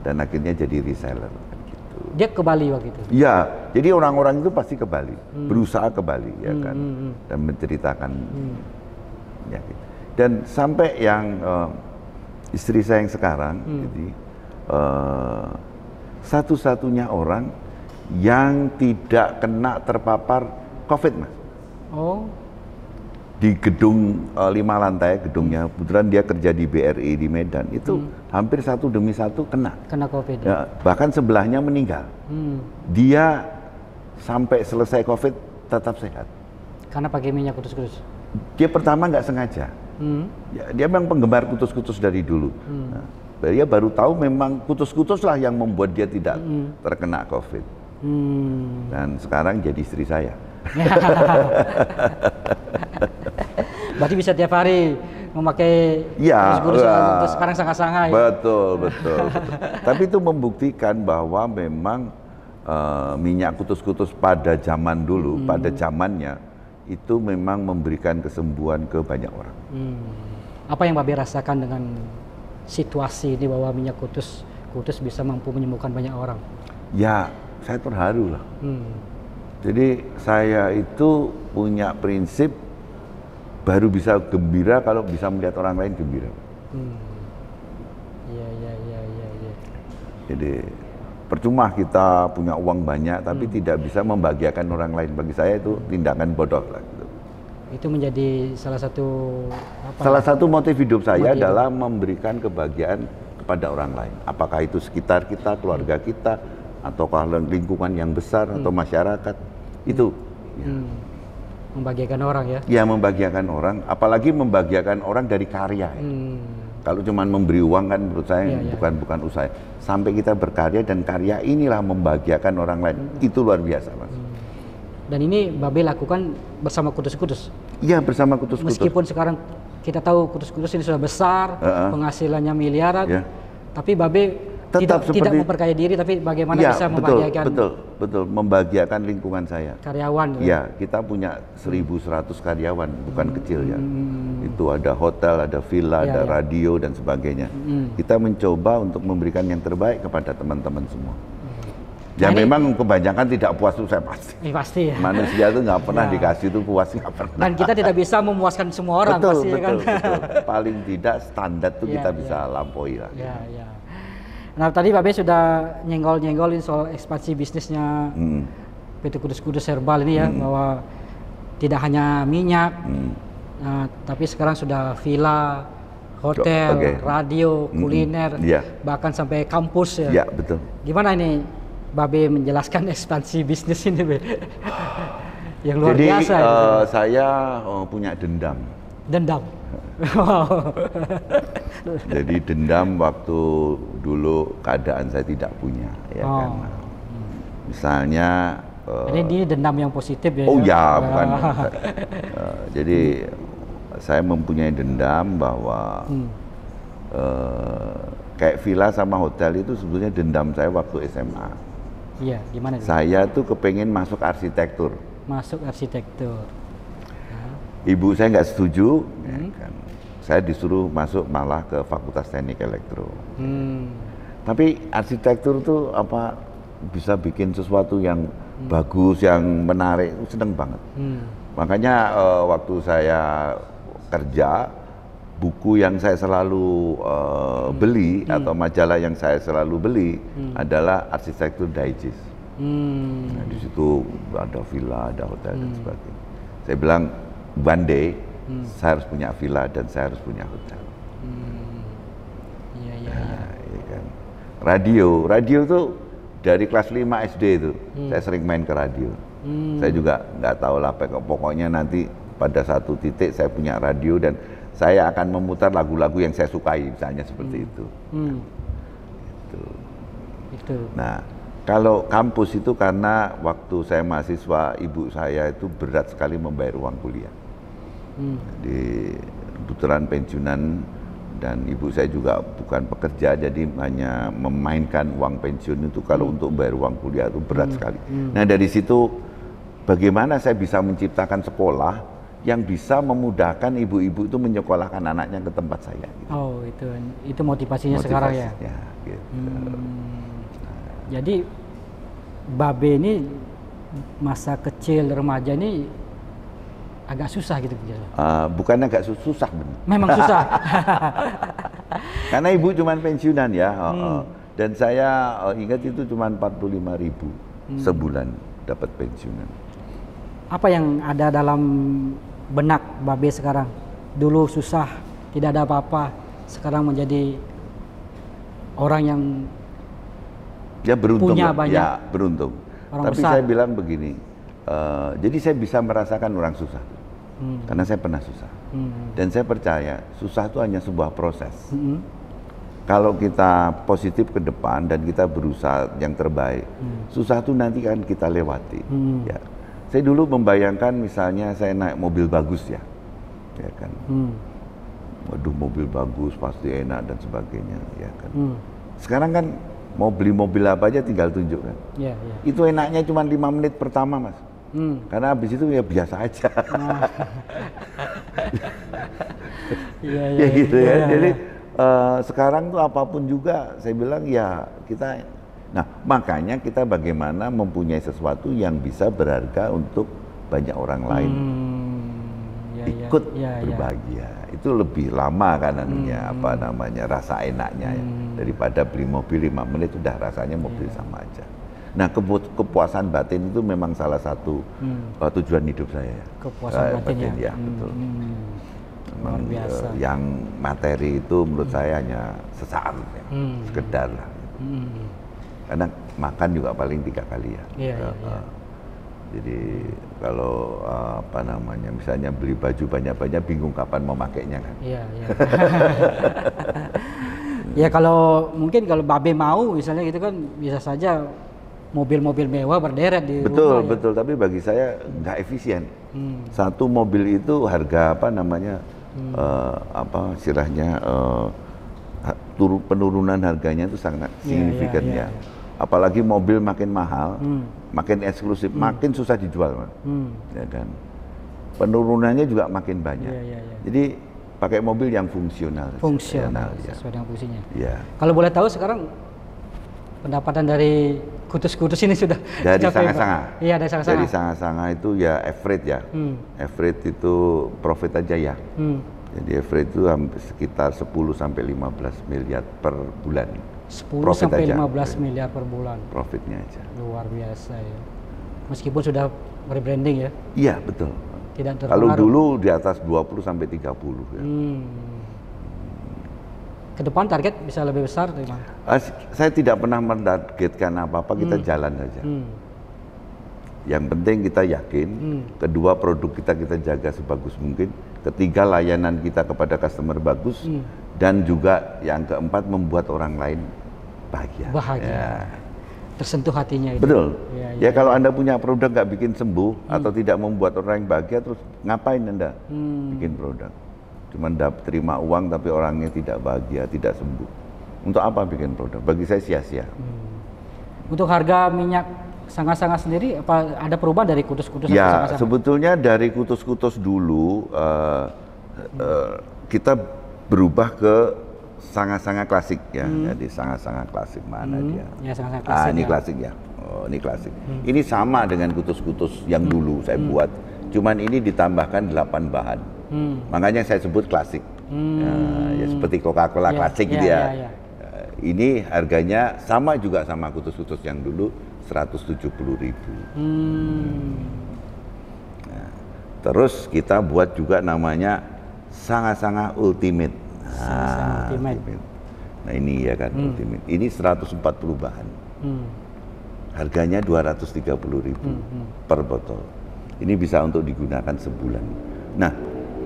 dan akhirnya jadi reseller. Gitu. Dia ke Bali waktu itu? Iya, jadi orang-orang itu pasti ke Bali, berusaha ke Bali ya kan, dan menceritakan penyakit. Dan sampai yang istri saya yang sekarang, jadi satu-satunya orang yang tidak kena terpapar COVID, Mas. Oh. Di gedung 5 lantai, gedungnya, kebetulan dia kerja di BRI di Medan, itu hampir satu demi satu kena COVID. Ya, bahkan sebelahnya meninggal. Dia sampai selesai COVID tetap sehat. Karena pakai minyak kutus-kutus? Dia pertama nggak sengaja. Ya, dia memang penggemar kutus-kutus dari dulu. Nah, dia baru tahu memang kutus-kutus lah yang membuat dia tidak terkena COVID. Dan sekarang jadi istri saya. Berarti bisa tiap hari memakai kutus-kutus untuk sekarang sangat-sangat. Betul. Tapi itu membuktikan bahwa memang minyak kutus-kutus pada zaman dulu, pada zamannya, itu memang memberikan kesembuhan ke banyak orang. Apa yang Babe rasakan dengan situasi ini bahwa minyak kutus bisa mampu menyembuhkan banyak orang? Ya, saya terharu lah. Jadi saya itu punya prinsip baru bisa gembira kalau bisa melihat orang lain gembira. Iya. Jadi percuma kita punya uang banyak tapi tidak bisa membahagiakan orang lain. Bagi saya itu tindakan bodoh lah. Gitu. Itu menjadi salah satu motif hidup saya adalah memberikan kebahagiaan kepada orang lain. Apakah itu sekitar kita, keluarga kita, ataukah lingkungan yang besar atau masyarakat. Itu. Ya. Membahagiakan orang ya? Ya, membahagiakan orang, apalagi membahagiakan orang dari karya. Ya. Kalau cuma memberi uang kan menurut saya bukan usaha. Sampai kita berkarya dan karya inilah membahagiakan orang lain. Itu luar biasa, Mas. Dan ini Babe lakukan bersama kutus-kutus? Iya, bersama kutus-kutus. Meskipun sekarang kita tahu kutus-kutus ini sudah besar, penghasilannya miliaran, tapi Babe tidak memperkaya diri, tapi bagaimana bisa membahagiakan? Betul, membahagiakan lingkungan saya. Karyawan. Iya, kita punya 1.100 karyawan, bukan kecil ya. Itu ada hotel, ada villa, ada radio dan sebagainya. Kita mencoba untuk memberikan yang terbaik kepada teman-teman semua. Ya nah, memang kebanyakan tidak puas itu saya pasti. Pasti ya. Manusia itu nggak pernah dikasih itu puas, nggak pernah. Dan kita tidak bisa memuaskan semua orang pasti kan. Betul. Paling tidak standar itu kita bisa lampaui lah. Ya. Nah tadi Babe sudah nyenggol-nyenggolin soal ekspansi bisnisnya PT Kudus-Kudus Herbal ini ya, bahwa tidak hanya minyak, tapi sekarang sudah villa, hotel, radio, kuliner, bahkan sampai kampus ya. Iya, betul. Gimana ini Babe menjelaskan ekspansi bisnis ini, Be? Yang luar biasa. Jadi saya punya dendam. Dendam? Jadi dendam waktu dulu keadaan saya tidak punya, ya kan. Misalnya. Ini dendam yang positif ya? Oh ya, bukan. Jadi saya mempunyai dendam bahwa kayak villa sama hotel itu sebetulnya dendam saya waktu SMA. Iya, gimana? Saya tuh kepengen masuk arsitektur. Masuk arsitektur. Ibu saya nggak setuju, ya kan. saya disuruh masuk malah ke Fakultas Teknik Elektro. Tapi arsitektur tuh apa bisa bikin sesuatu yang bagus, yang menarik, seneng banget. Makanya waktu saya kerja, buku yang saya selalu beli atau majalah yang saya selalu beli adalah Arsitektur Digest. Nah, di situ ada villa, ada hotel dan sebagainya. Saya bilang one day saya harus punya villa dan saya harus punya hotel. Iya kan. Radio itu dari kelas 5 SD itu saya sering main ke radio. Saya juga nggak tahu lah, pokoknya nanti pada satu titik saya punya radio dan saya akan memutar lagu-lagu yang saya sukai, misalnya seperti itu. Itu. Nah, kalau kampus itu karena waktu saya mahasiswa, ibu saya itu berat sekali membayar uang kuliah. Di kebetulan pensiunan dan ibu saya juga bukan pekerja, jadi hanya memainkan uang pensiun itu kalau untuk bayar uang kuliah itu berat sekali. Nah, dari situ bagaimana saya bisa menciptakan sekolah yang bisa memudahkan ibu-ibu itu menyekolahkan anaknya ke tempat saya. Gitu. Oh, itu motivasinya sekarang ya. Gitu. Jadi Babe ini masa kecil remaja ini agak susah gitu. Bukan agak susah benar. Memang susah. Karena ibu cuma pensiunan ya. Dan saya ingat itu cuma 45.000 sebulan dapat pensiunan. Apa yang ada dalam benak Babe sekarang? Dulu susah, tidak ada apa-apa, sekarang menjadi orang yang ya beruntung, punya banyak. Ya beruntung. Tapi besar. Saya bilang begini, jadi saya bisa merasakan orang susah, karena saya pernah susah. Dan saya percaya susah itu hanya sebuah proses. Kalau kita positif ke depan dan kita berusaha yang terbaik, susah itu nanti kan kita lewati. Ya. Saya dulu membayangkan misalnya saya naik mobil bagus ya kan. Waduh, mobil bagus pasti enak dan sebagainya, ya kan. Sekarang kan mau beli mobil apa aja tinggal tunjukkan. Itu enaknya cuma 5 menit pertama, Mas. Karena habis itu ya biasa aja. Gitu ya. Jadi sekarang tuh apapun juga saya bilang ya kita. Nah, makanya kita bagaimana mempunyai sesuatu yang bisa berharga untuk banyak orang lain ikut berbahagia. Itu lebih lama kan anunya, apa namanya, rasa enaknya ya. Daripada beli mobil 5 menit udah rasanya mobil sama aja. Nah, kepuasan batin itu memang salah satu tujuan hidup saya. Kepuasan batin ya. Betul. Luar biasa. Yang materi itu menurut saya hanya sesaat ya, sekedar lah. Karena makan juga paling 3 kali ya. Jadi kalau apa namanya, misalnya beli baju banyak-banyak bingung kapan mau makainya kan. Ya kalau mungkin kalau Babe mau misalnya gitu kan bisa saja mobil-mobil mewah berderet di rumah. Betul. Tapi bagi saya nggak efisien. Satu mobil itu harga apa namanya istilahnya penurunan harganya itu sangat signifikan ya. Apalagi mobil makin mahal, makin eksklusif, makin susah dijual, ya kan. Penurunannya juga makin banyak. Jadi pakai mobil yang fungsional. Sesuai dengan fungsinya. Kalau boleh tahu sekarang pendapatan dari kutus-kutus ini sudah dari Sanga-Sanga. Iya, dari Sanga-Sanga. Dari Sanga-Sanga itu ya average ya. Average itu profit aja ya. Jadi average itu sekitar 10 sampai 15 miliar per bulan. 10 sampai 15 miliar per bulan. Profitnya aja. Luar biasa ya. Meskipun sudah rebranding ya. Iya, betul. Tidak terpengaruh. Kalau dulu di atas 20 sampai 30 ya. Ke depan target bisa lebih besar tuh, Bang? Saya tidak pernah menargetkan apa-apa, kita jalan saja. Yang penting kita yakin, kedua produk kita jaga sebagus mungkin, ketiga layanan kita kepada customer bagus, dan juga yang keempat membuat orang lain bahagia. Tersentuh hatinya itu. Betul. Kalau Anda punya produk nggak bikin sembuh atau tidak membuat orang yang bahagia, terus ngapain Anda bikin produk? Cuma terima uang tapi orangnya tidak bahagia, tidak sembuh. Untuk apa bikin produk? Bagi saya sia-sia. Untuk harga minyak Sanga-Sanga sendiri, apa ada perubahan dari kutus-kutus? Ya, sebetulnya dari kutus-kutus dulu kita berubah ke sangat-sangat klasik ya. Jadi sangat-sangat klasik mana dia? Ya, sangat-sangat klasik. Ini klasik ya. Oh, ini klasik. Ini sama dengan kutus-kutus yang dulu saya buat. Cuman ini ditambahkan 8 bahan. Makanya saya sebut klasik. Ya, seperti Coca-Cola klasik gitu ya. Ini harganya sama juga sama kutus-kutus yang dulu 170.000. Nah, terus kita buat juga namanya sangat-sangat ultimate. Ultimate. Nah ini ya kan ultimate. Ini 140 bahan. Harganya 230.000 per botol. Ini bisa untuk digunakan sebulan. Nah,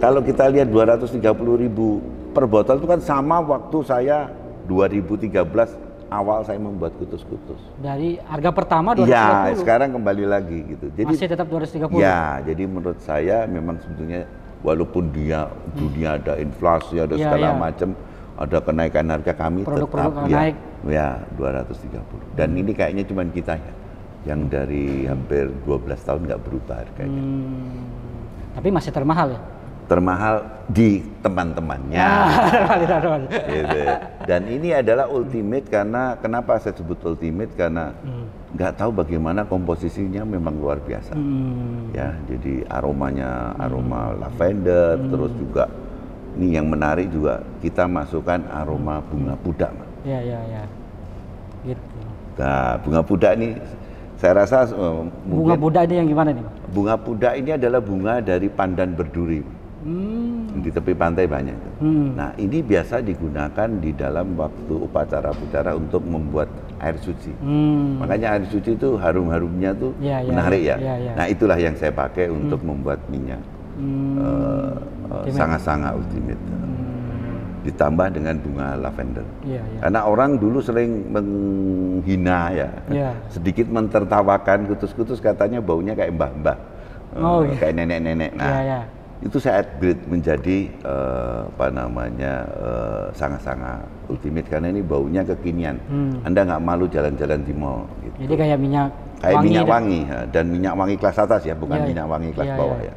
kalau kita lihat 230.000 per botol itu kan sama waktu saya 2013 awal saya membuat kutus-kutus. Dari harga pertama 230. Ya, sekarang kembali lagi gitu. Jadi masih tetap 230. Ya, jadi menurut saya memang sebetulnya walaupun dunia ada inflasi, ada segala macam, ada kenaikan harga, kami tetap naik. Ya 230. Dan ini kayaknya cuma kita ya yang dari hampir 12 tahun nggak berubah harganya. Tapi masih termahal ya? Termahal di teman-temannya. Gitu. Dan ini adalah ultimate karena kenapa saya sebut ultimate karena nggak tahu bagaimana komposisinya memang luar biasa. Ya, jadi aromanya aroma lavender, terus juga ini yang menarik juga kita masukkan aroma bunga pudak. Ya. Gitu. Nah, bunga pudak ini saya rasa bunga pudak ini yang gimana nih, Pak? Bunga pudak ini adalah bunga dari pandan berduri. Di tepi pantai banyak. Nah, ini biasa digunakan di dalam waktu upacara-upacara untuk membuat air suci. Makanya air suci itu harum-harumnya tuh menarik ya. Nah, itulah yang saya pakai untuk membuat minyak sangat-sangat ultimate. Ditambah dengan bunga lavender. Karena orang dulu sering menghina ya. Sedikit mentertawakan kutus-kutus katanya baunya kayak mbah-mbah. Kayak nenek-nenek. Nah, itu saya upgrade menjadi sangat-sangat ultimate karena ini baunya kekinian. Anda nggak malu jalan-jalan di mall gitu. Jadi kayak minyak wangi dan minyak wangi kelas atas ya, bukan minyak wangi kelas bawah ya.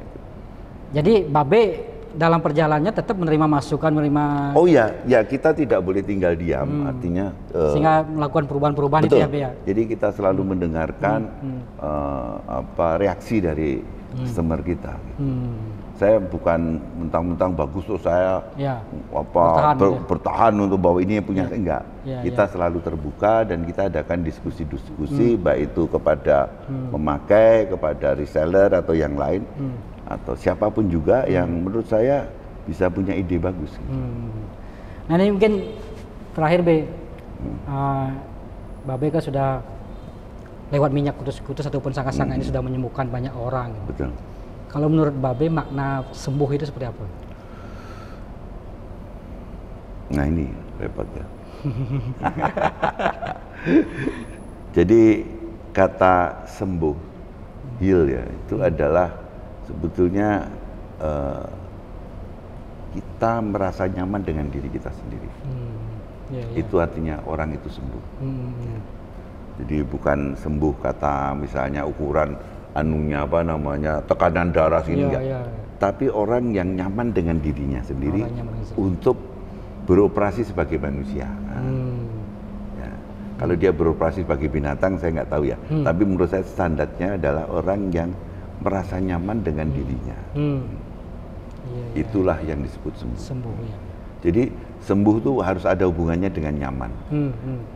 Jadi Babe dalam perjalanannya tetap menerima masukan, menerima. Oh ya, kita tidak boleh tinggal diam, artinya sehingga melakukan perubahan-perubahan itu ya, Be ya. Jadi kita selalu mendengarkan reaksi dari customer kita. Saya bukan mentang-mentang bagus tuh saya bertahan untuk bahwa ini yang punya enggak. Kita selalu terbuka dan kita adakan diskusi-diskusi baik itu kepada pemakai, kepada reseller atau yang lain atau siapapun juga yang menurut saya bisa punya ide bagus. Nah, ini mungkin terakhir Be, Babe kan sudah lewat minyak kutus-kutus ataupun sangat-sangat ini sudah menyembuhkan banyak orang. Betul. Kalau menurut Babe makna sembuh itu seperti apa? Nah ini repot ya. Jadi kata sembuh, heal ya, itu adalah sebetulnya kita merasa nyaman dengan diri kita sendiri. Itu artinya orang itu sembuh. Jadi bukan sembuh kata misalnya ukuran anunya tekanan darah sini enggak. Tapi orang yang nyaman dengan dirinya sendiri untuk beroperasi sebagai manusia. Ya. Kalau dia beroperasi sebagai binatang saya nggak tahu ya. Tapi menurut saya standarnya adalah orang yang merasa nyaman dengan dirinya. Itulah yang disebut sembuh. Jadi sembuh itu harus ada hubungannya dengan nyaman.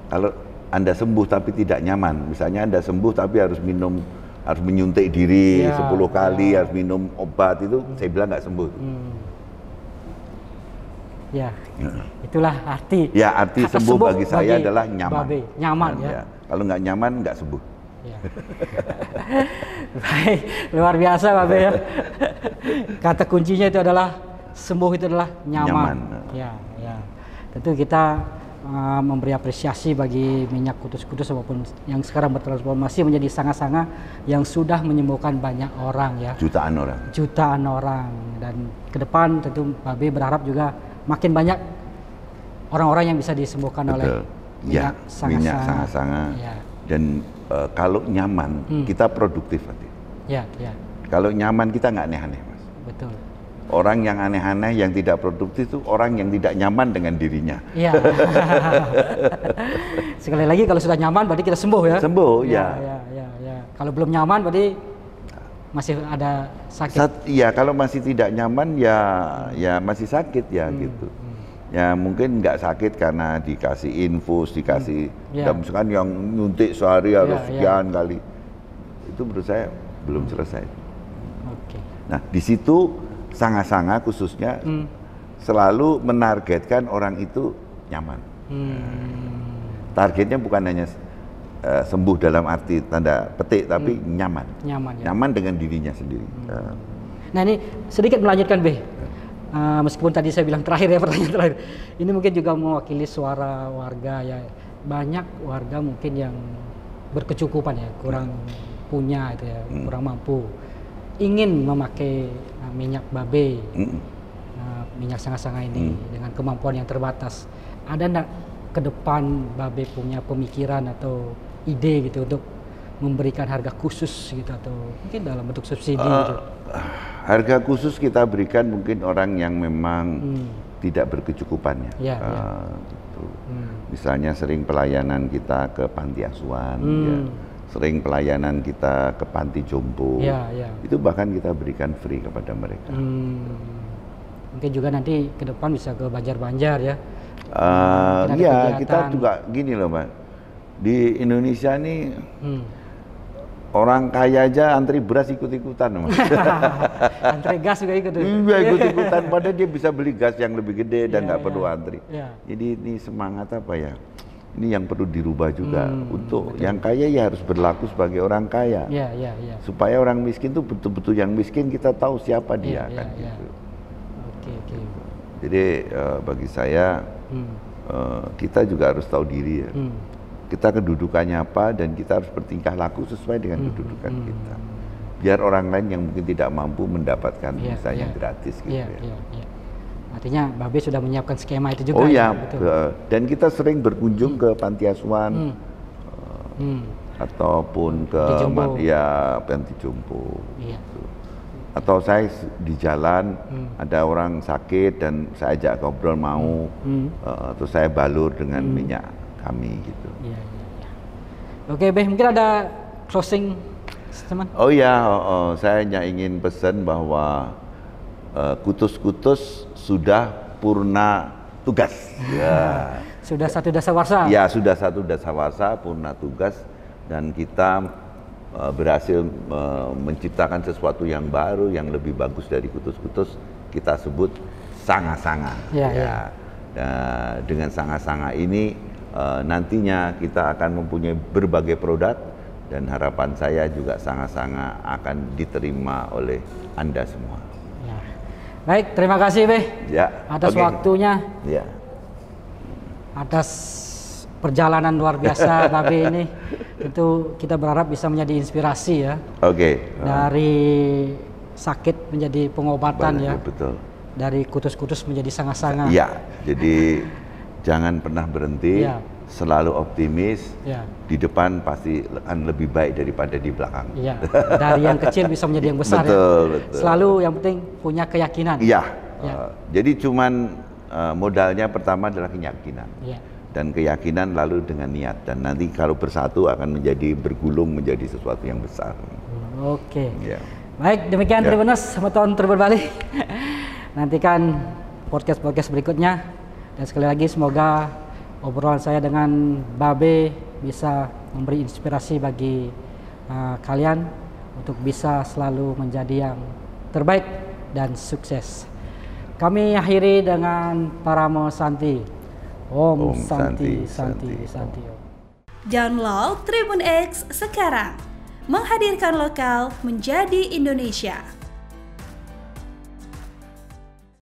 Kalau Anda sembuh tapi tidak nyaman, misalnya Anda sembuh tapi harus menyuntik diri 10 kali, harus minum obat, itu saya bilang nggak sembuh. Itulah arti. Ya, arti sembuh bagi saya adalah nyaman. Nyaman ya. Kalau nggak nyaman nggak sembuh. Baik, luar biasa Babe ya. Kata kuncinya itu adalah sembuh itu adalah nyaman. Ya. Tentu kita memberi apresiasi bagi minyak kutus-kutus maupun yang sekarang bertransformasi menjadi sangat-sangat yang sudah menyembuhkan banyak orang ya. Jutaan orang. Dan ke depan tentu Babe berharap juga makin banyak orang-orang yang bisa disembuhkan oleh minyak sangat-sangat. Dan kalau nyaman kita produktif nanti. Kalau nyaman kita nggak aneh-aneh Mas. Betul. Orang yang aneh-aneh, yang tidak produktif itu orang yang tidak nyaman dengan dirinya. Iya. Sekali lagi kalau sudah nyaman berarti kita sembuh ya. Sembuh, ya. Ya. Kalau belum nyaman berarti masih ada sakit. Iya, kalau masih tidak nyaman ya masih sakit ya gitu. Ya mungkin nggak sakit karena dikasih infus, dikasih misalkan yang nyuntik sehari harus sekian kali. Itu menurut saya belum selesai. Oke. Nah, di situ sanga-sanga khususnya selalu menargetkan orang itu nyaman. Targetnya bukan hanya sembuh dalam arti tanda petik, tapi nyaman. Nyaman dengan dirinya sendiri. Nah ini sedikit melanjutkan meskipun tadi saya bilang terakhir ya, pertanyaan terakhir. Ini mungkin juga mewakili suara warga ya. Banyak warga mungkin yang berkecukupan ya, kurang punya itu ya, kurang mampu. Ingin memakai minyak babe, minyak sanga-sanga ini dengan kemampuan yang terbatas. Ada enggak ke depan babe punya pemikiran atau ide gitu untuk memberikan harga khusus gitu atau mungkin dalam bentuk subsidi gitu? Harga khusus kita berikan mungkin orang yang memang tidak berkecukupannya. Gitu. Misalnya sering pelayanan kita ke panti asuhan, sering pelayanan kita ke panti jompo, itu bahkan kita berikan free kepada mereka. Mungkin juga nanti ke depan bisa ke Banjar-Banjar ya. Iya, kita juga gini loh Pak, di Indonesia nih orang kaya aja antri beras ikut-ikutan. Antri gas juga ikut. Iya, ikut-ikutan, padahal dia bisa beli gas yang lebih gede dan nggak perlu antri. Jadi ini semangat apa ya? Ini yang perlu dirubah juga untuk yang kaya ya harus berlaku sebagai orang kaya. Supaya orang miskin tuh betul-betul yang miskin kita tahu siapa dia kan gitu. Oke. Jadi bagi saya kita juga harus tahu diri ya. Kita kedudukannya apa dan kita harus bertingkah laku sesuai dengan kedudukan kita. Biar orang lain yang mungkin tidak mampu mendapatkan misalnya gratis gitu ya. Artinya Babe sudah menyiapkan skema itu juga. Oh ya, dan kita sering berkunjung ke panti asuhan ataupun ke panti jompo. Gitu. Atau saya di jalan ada orang sakit dan saya ajak ngobrol mau, terus saya balur dengan minyak kami gitu. Oke, mungkin ada closing teman. Oh ya, saya hanya ingin pesan bahwa Kutus-Kutus sudah purna tugas. Sudah satu dasawarsa. Ya, sudah satu dasawarsa purna tugas dan kita berhasil menciptakan sesuatu yang baru yang lebih bagus dari Kutus-Kutus. Kita sebut sanga-sanga. Dengan sanga-sanga ini nantinya kita akan mempunyai berbagai produk dan harapan saya juga sanga-sanga akan diterima oleh Anda semua. Baik, terima kasih atas waktunya, atas perjalanan luar biasa Babe ini. Tentu kita berharap bisa menjadi inspirasi ya. Dari sakit menjadi pengobatan ya. Betul. Dari kutus-kutus menjadi sanga-sanga. Iya, jadi jangan pernah berhenti, selalu optimis. Di depan pasti akan lebih baik daripada di belakang. Dari yang kecil bisa menjadi yang besar. Betul. Selalu yang penting punya keyakinan. Jadi cuman modalnya pertama adalah keyakinan. Dan keyakinan lalu dengan niat, dan nanti kalau bersatu akan menjadi bergulung menjadi sesuatu yang besar. Baik, demikian Tribuners, selamat tahun berbalik. Nantikan podcast berikutnya, dan sekali lagi semoga obrolan saya dengan Babe bisa memberi inspirasi bagi kalian untuk bisa selalu menjadi yang terbaik dan sukses. Kami akhiri dengan Paramo Santi. Om Santi. Download Tribun X sekarang, menghadirkan lokal menjadi Indonesia.